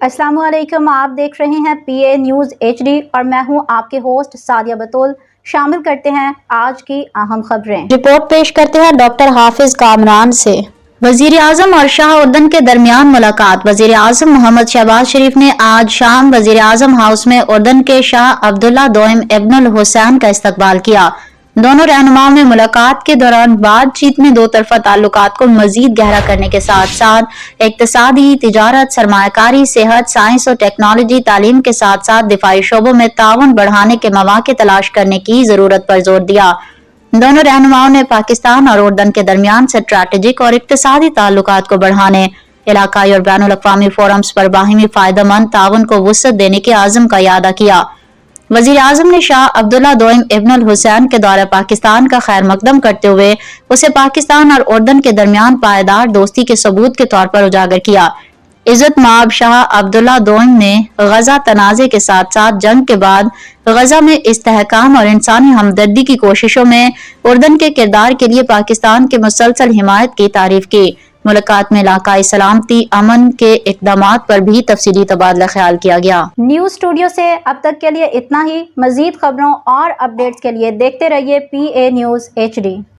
अस्सलाम वालेकुम। आप देख रहे हैं PA न्यूज़ HD और मैं हूं आपके होस्ट सादिया बतूल। शामिल करते हैं आज की अहम खबरें। रिपोर्ट पेश करते हैं डॉक्टर हाफिज कामरान से। वजीर आजम और शाह उर्दन के दरमियान मुलाकात। वजीर आजम मोहम्मद शहबाज शरीफ ने आज शाम वजीर आजम हाउस में उर्दन के शाह अब्दुल्ला दोइम इब्नुल हुसैन का इस्तकबाल किया। दोनों रहनुमाओं में मुलाकात के दौरान बातचीत में दो तरफा ताल्लुकात को मजीद गहरा करने के साथ साथ इक्तिसादी, तिजारत, सरमायाकारी, सेहत, साइंस और टेक्नोलॉजी, तालीम के साथ साथ दिफाई शोबों में ताउन बढ़ाने के मौके तलाश करने की जरूरत पर जोर दिया। दोनों रहनुमाओं ने पाकिस्तान और उर्दन के दरमियान स्ट्रैटेजिक और इक्तिसादी ताल्लुकात को बढ़ाने, इलाकाई और बैनुल अक़वामी फोरम्स पर बाहिमी फायदेमंद ताउन को वुसअत देने के आज़म का इयादा किया। वजीर आजम ने शाह अब्दुल्ला दोइम इब्नुल हुसैन के दौरे पाकिस्तान का खैर मकदम करते हुए उसे पाकिस्तान और उर्दन के दरमियान पायदार दोस्ती के सबूत के तौर पर उजागर किया। इज्जत माब शाह अब्दुल्ला दोइम ने गजा तनाज़े के साथ साथ जंग के बाद गजा में इस्तेहकाम और इंसानी हमदर्दी की कोशिशों में उर्दन के किरदार के लिए पाकिस्तान के मुसलसल हिमायत की तारीफ की। मुलाकात में इलाकाई सलामती अमन के इक़दामात पर भी तफसीली तबादला ख्याल किया गया। न्यूज़ स्टूडियो से अब तक के लिए इतना ही। मजीद खबरों और अपडेट्स के लिए देखते रहिए PA न्यूज़ HD।